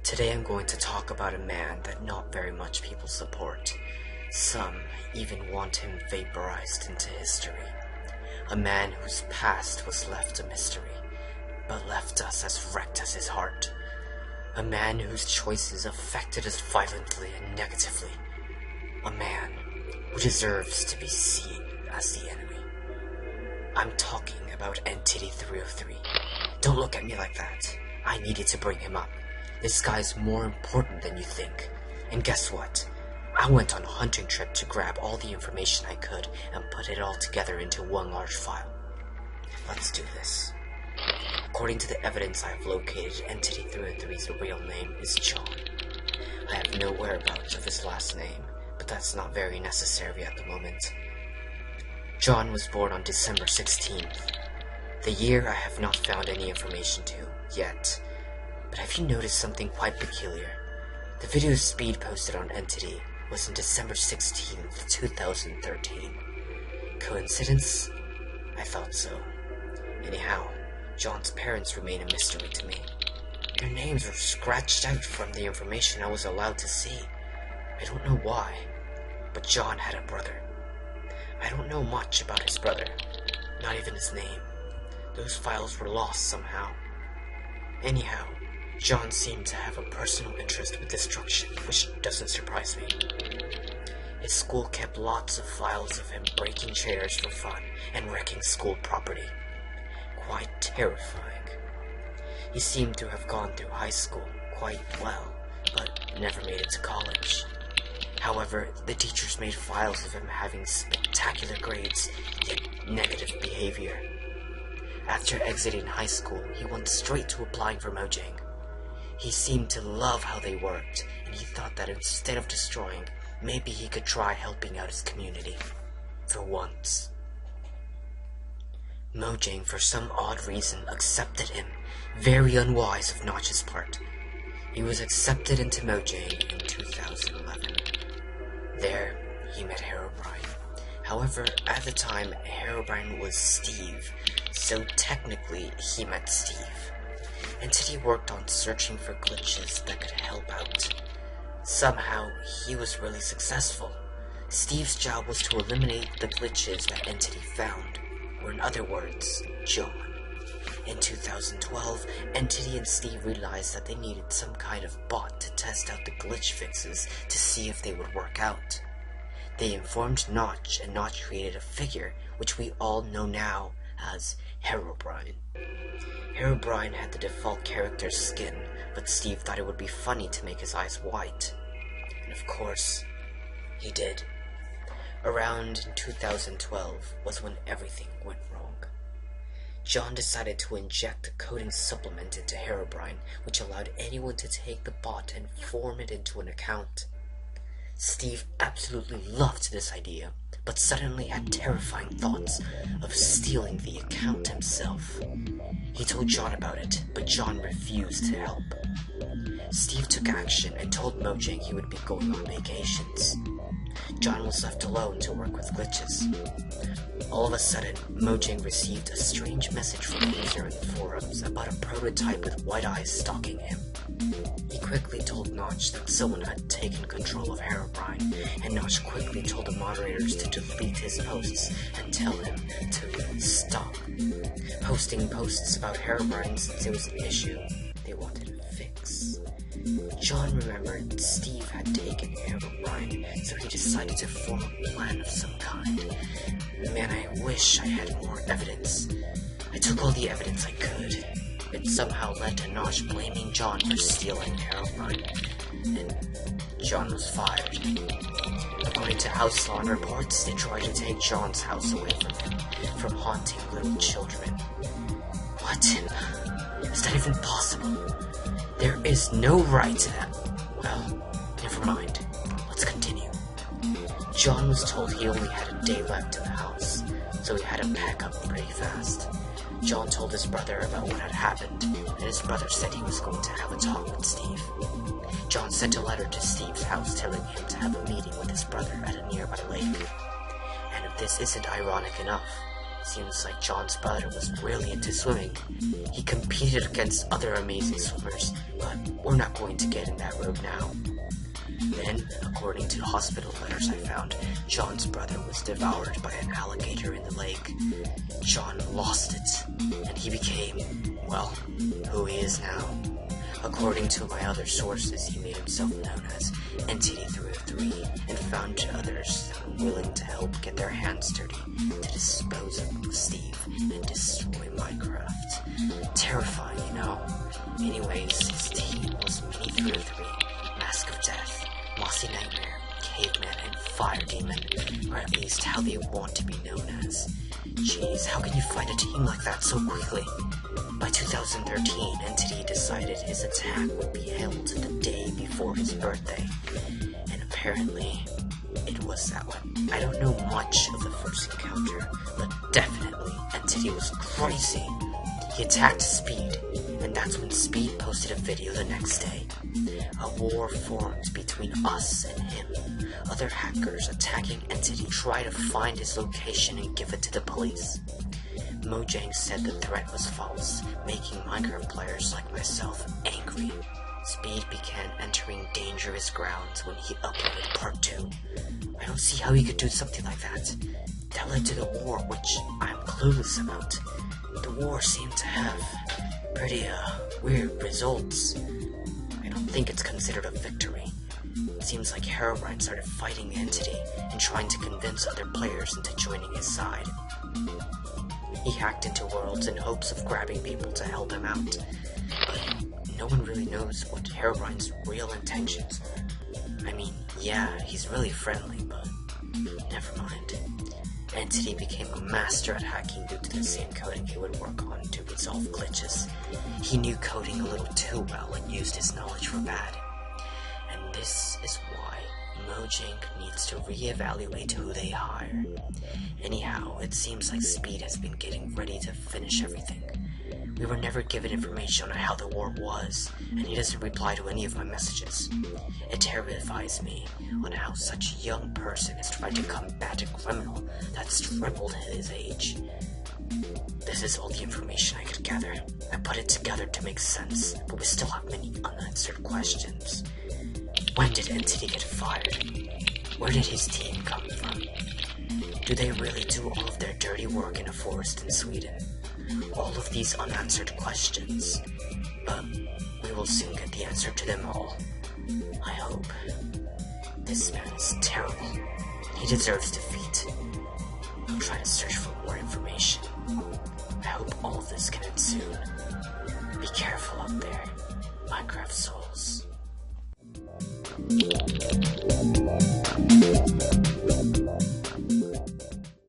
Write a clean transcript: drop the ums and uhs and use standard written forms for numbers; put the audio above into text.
Today I'm going to talk about a man that not very much people support. Some even want him vaporized into history. A man whose past was left a mystery, but left us as wrecked as his heart. A man whose choices affected us violently and negatively. A man who deserves to be seen as the enemy. I'm talking about Entity 303. Don't look at me like that. I needed to bring him up. This guy's more important than you think. And guess what? I went on a hunting trip to grab all the information I could and put it all together into one large file. Let's do this. According to the evidence I've located, Entity 303's real name is John. I have no whereabouts of his last name, but that's not very necessary at the moment. John was born on December 16th. The year I have not found any information to yet. But have you noticed something quite peculiar? The video speed posted on Entity was on December 16th, 2013. Coincidence? I thought so. Anyhow, John's parents remain a mystery to me. Their names were scratched out from the information I was allowed to see. I don't know why, but John had a brother. I don't know much about his brother, not even his name. Those files were lost somehow. Anyhow, John seemed to have a personal interest with destruction, which doesn't surprise me. His school kept lots of files of him breaking chairs for fun and wrecking school property. Quite terrifying. He seemed to have gone through high school quite well, but never made it to college. However, the teachers made files of him having spectacular grades, yet negative behavior. After exiting high school, he went straight to applying for Mojang. He seemed to love how they worked, and he thought that instead of destroying, maybe he could try helping out his community. For once. Mojang, for some odd reason, accepted him. Very unwise of Notch's part. He was accepted into Mojang in 2011. There, he met Herobrine. However, at the time, Herobrine was Steve, so technically he met Steve. Entity worked on searching for glitches that could help out. Somehow, he was really successful. Steve's job was to eliminate the glitches that Entity found, or in other words, John. In 2012, Entity and Steve realized that they needed some kind of bot to test out the glitch fixes to see if they would work out. They informed Notch, and Notch created a figure, which we all know now as Herobrine. Herobrine had the default character's skin, but Steve thought it would be funny to make his eyes white. And of course, he did. Around 2012 was when everything went wrong. John decided to inject a coding supplement into Herobrine, which allowed anyone to take the bot and form it into an account. Steve absolutely loved this idea, but suddenly had terrifying thoughts of stealing the account himself. He told John about it, but John refused to help. Steve took action and told Mojang he would be going on vacations. John was left alone to work with glitches. All of a sudden, Mojang received a strange message from a user in the forums about a prototype with white eyes stalking him. He quickly told Notch that someone had taken control of Herobrine, and Notch quickly told the moderators to delete his posts and tell him to stop posting posts about Herobrine since it was an issue they wanted to fix. John remembered Steve had taken Herobrine, so he decided to form a plan of some kind. Man, I wish I had more evidence. I took all the evidence I could. It somehow led to Notch blaming John for stealing Herobrine, and John was fired. According to House Lawn reports, they tried to take John's house away from him, from haunting little children. What? Is that even possible? There is no right to that. Well, never mind. Let's continue. John was told he only had a day left in the house, so he had to pack up pretty fast. John told his brother about what had happened, and his brother said he was going to have a talk with Steve. John sent a letter to Steve's house telling him to have a meeting with his brother at a nearby lake. And if this isn't ironic enough, Seems like John's brother was really into swimming. He competed against other amazing swimmers, but we're not going to get in that road now. Then, according to the hospital letters I found, John's brother was devoured by an alligator in the lake. John lost it, and he became, well, who he is now. According to my other sources, he made himself known as Entity 303 and found others that were willing to help get their hands dirty to dispose of Steve and destroy Minecraft. Terrifying, you know? Anyways, his team was Mini 303, Mask of Death, Mossy Nightmare, Caveman, and Fire Demon, or at least how they want to be known as. Jeez, how can you find a team like that so quickly? By 2013, Entity decided his attack would be held the day before his birthday, and apparently, it was that one. I don't know much of the first encounter, but definitely, Entity was crazy. He attacked Speed, and that's when Speed posted a video the next day. A war formed between us and him. Other hackers attacking Entity try to find his location and give it to the police. Mojang said the threat was false, making Minecraft players like myself angry. Speed began entering dangerous grounds when he uploaded part 2. I don't see how he could do something like that. That led to the war, which I'm clueless about. The war seemed to have pretty weird results. I don't think it's considered a victory. It seems like Herobrine started fighting Entity and trying to convince other players into joining his side. He hacked into worlds in hopes of grabbing people to help him out, but no one really knows what Herobrine's real intentions are. I mean, yeah, he's really friendly, but never mind. Entity became a master at hacking due to the same coding he would work on to resolve glitches. He knew coding a little too well and used his knowledge for bad. And this is why Mojang needs to reevaluate who they hire. Anyhow, it seems like Speed has been getting ready to finish everything. We were never given information on how the war was, and he doesn't reply to any of my messages. It terrifies me on how such a young person is trying to combat a criminal that's tripled his age. This is all the information I could gather. I put it together to make sense, but we still have many unanswered questions. When did Entity get fired? Where did his team come from? Do they really do all of their dirty work in a forest in Sweden? All of these unanswered questions, but we will soon get the answer to them all. I hope. This man is terrible. He deserves defeat. I'll try to search for more information. I hope all of this can end soon. Be careful out there, Minecraft souls.